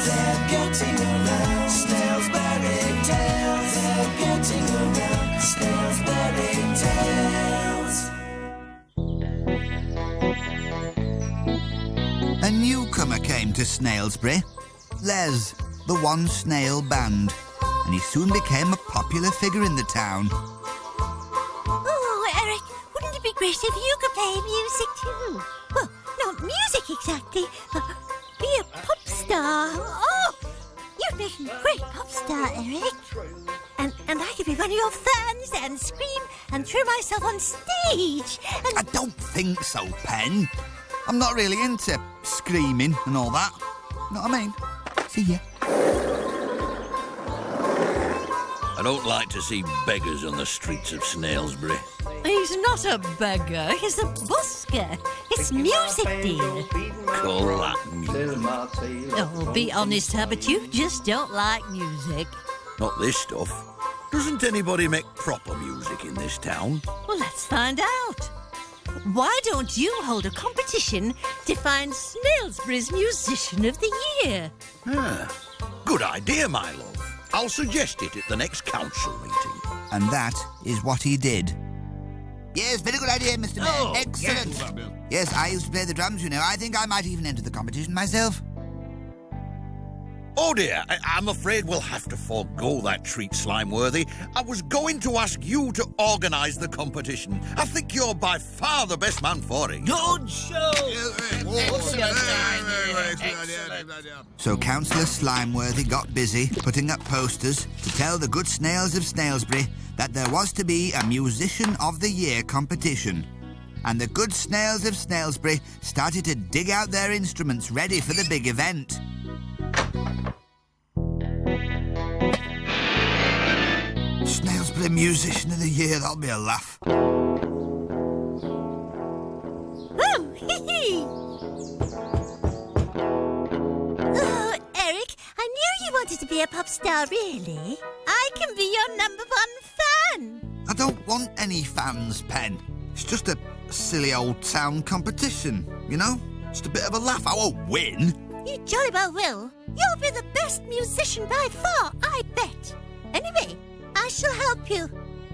They're getting around. Snailsbury Tales. They're getting around. Snailsbury Tales. A newcomer came to Snailsbury, Les, the one snail band, and he soon became a popular figure in the town. Oh, Eric, wouldn't it be great if you could play music too? Well, not music exactly, but be a pop star. Oh, you'd make a great pop star, Eric. And I could be one of your fans and scream and throw myself on stage. And I don't think so, Pen. I'm not really into screaming and all that. Know what I mean? See ya. I don't like to see beggars on the streets of Snailsbury. he's not a beggar, he's a busker. It's music, dear. Call that music. Oh, be honest, Herbert, you just don't like music. Not this stuff. Doesn't anybody make proper music in this town? Well, let's find out. Why don't you hold a competition to find Snailsbury's Musician of the Year? Good idea, my love. I'll suggest it at the next council meeting. And that is what he did. Yes, very good idea, Mr. Mayor. Oh, Excellent. Yes, I used to play the drums, you know. I think I might even enter the competition myself. Oh dear, I'm afraid we'll have to forego that treat, Slimeworthy. I was going to ask you to organise the competition. I think you're by far the best man for it. Good show! So Councillor Slimeworthy got busy putting up posters to tell the good snails of Snailsbury that there was to be a Musician of the Year competition. And the good snails of Snailsbury started to dig out their instruments ready for the big event. Snailsbury Musician of the Year, that'll be a laugh. Oh, hee-hee! Oh, Eric, I knew you wanted to be a pop star, really. I can be your #1 fan. I don't want any fans, Pen. It's just a silly old town competition, you know? Just a bit of a laugh. I won't win. You jolly well will. You'll be the best musician by far, I bet. Anyway, I shall help you.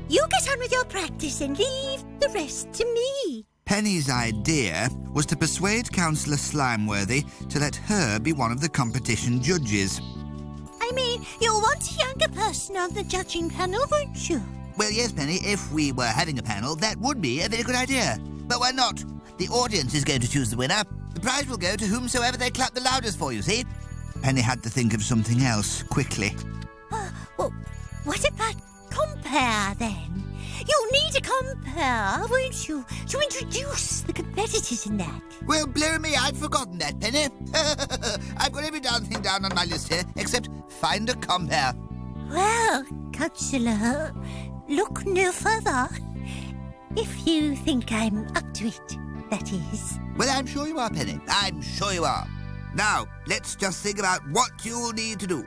You get on with your practice and leave the rest to me. Penny's idea was to persuade Councillor Slimeworthy to let her be one of the competition judges. I mean, you'll want a younger person on the judging panel, won't you? Well, yes, Penny, if we were having a panel, that would be a very good idea. But we're not. The audience is going to choose the winner. The prize will go to whomsoever they clap the loudest for, you see? Penny had to think of something else quickly. Well, what about compare, then? You'll need a compare, won't you, to introduce the competitors in that. Well, blow me, I'd forgotten that, Penny. I've got every darn thing down on my list here, except find a compare. Well, Councillor, look no further. If you think I'm up to it, that is. Well, I'm sure you are, Penny. I'm sure you are. Now, let's just think about what you'll need to do.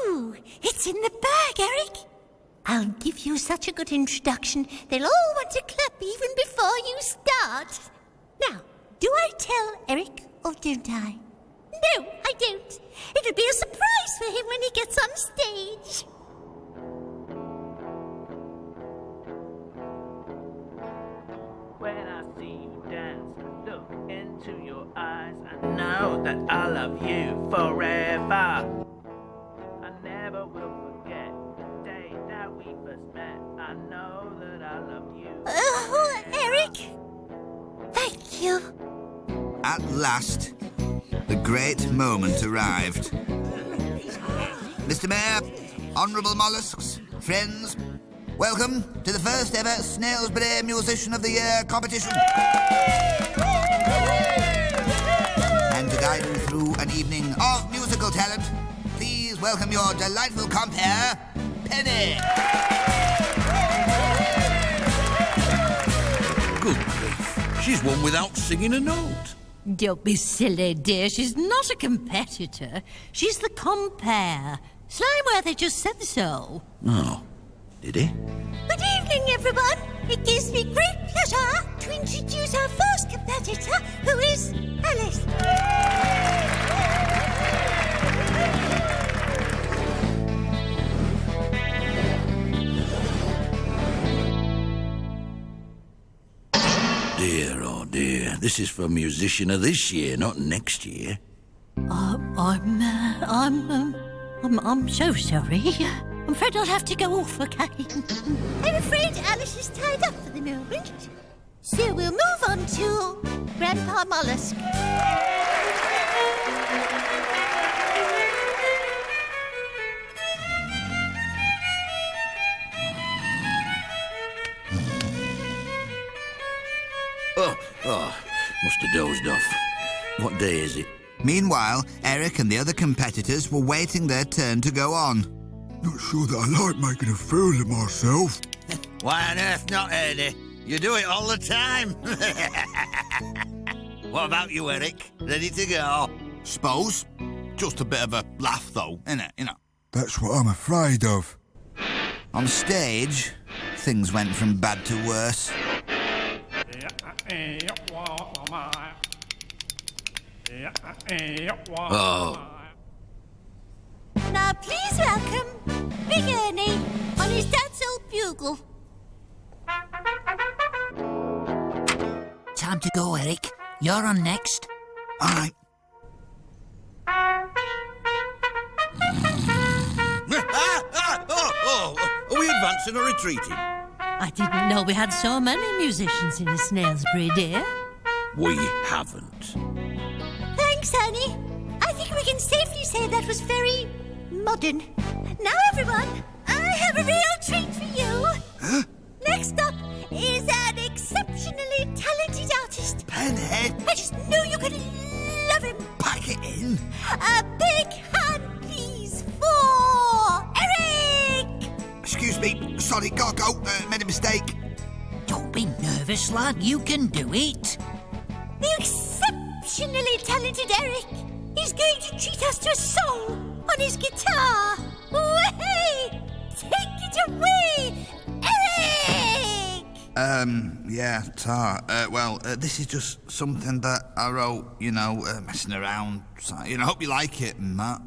Ooh, it's in the bag, Eric. I'll give you such a good introduction, they'll all want to clap even before you start. Now, do I tell Eric or don't I? No, I don't. It'll be a surprise for him when he gets on stage. When I see you dance, look into your eyes, I know that I love you forever. I never will forget the day that we first met. I know that I love you. Oh, Eric. Thank you. At last, the great moment arrived. Mr. Mayor, honourable molluscs, friends, welcome to the first ever Snailsbury Musician of the Year competition. And to guide you through an evening of musical talent, please welcome your delightful compere, Penny. Good grief. She's won without singing a note. Don't be silly, dear. She's not a competitor. She's the compare. Slimeworthy just said so. Oh, did he? Good evening, everyone. It gives me great pleasure to introduce our first competitor, who is Alice. This is for musician of this year, not next year. I'm so sorry. I'm afraid I'll have to go off again. I'm afraid Alice is tied up for the moment. So we'll move on to Grandpa Mollusk. Oh, must have dozed off. What day is it? Meanwhile, Eric and the other competitors were waiting their turn to go on. Not sure that I like making a fool of myself. Why on earth not, Ernie? You do it all the time. What about you, Eric? Ready to go? Suppose. Just a bit of a laugh, though, innit? You know. That's what I'm afraid of. On stage, things went from bad to worse. Oh. Now please welcome Big Ernie on his dad's old bugle. Time to go, Eric. You're on next. All right. Are we advancing or retreating? I didn't know we had so many musicians in Snailsbury, dear. We haven't. Thanks, Ernie. I think we can safely say that was very modern. Now, everyone, I have a real treat for you. Huh? Next up is an exceptionally talented artist. Penhead, I just knew you could love him. pack it in. A big hand, please, for Eric! Excuse me. Sorry, gotta go. Made a mistake. Don't be nervous, lad. You can do it. The exceptionally talented Eric is going to treat us to a song on his guitar. Way! Take it away, Eric! Yeah, Tar. This is just something that I wrote, messing around. So, hope you like it and that.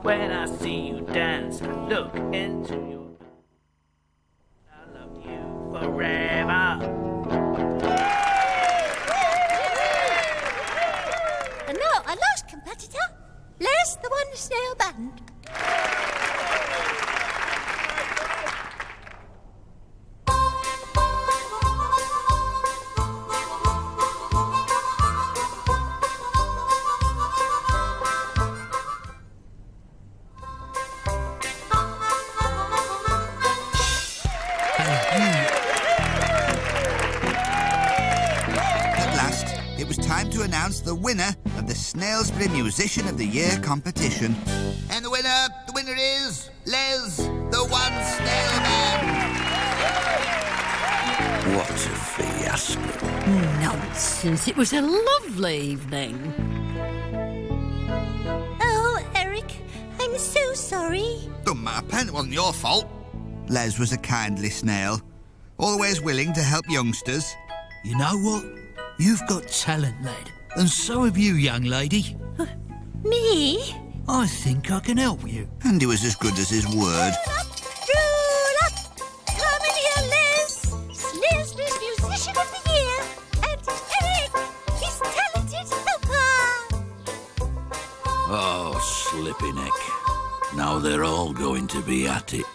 When I see you dance, look into your eyes. I love you forever. And now our last competitor, Les the One Snail Band. At last, it was time to announce the winner of the Snailsbury Musician of the Year competition. And the winner is Les, the One Snail Band. What a fiasco. Nonsense. It was a lovely evening. Oh, Eric, I'm so sorry. Don't matter, Pen, it wasn't your fault. Les was a kindly snail, always willing to help youngsters. You know what? You've got talent, lad. And so have you, young lady. Me? I think I can help you. And he was as good as his word. Roll up! Come in here, Les! Snailsbury's Musician of the Year! And Eric, his talented helper! Oh, slippy neck. Now they're all going to be at it.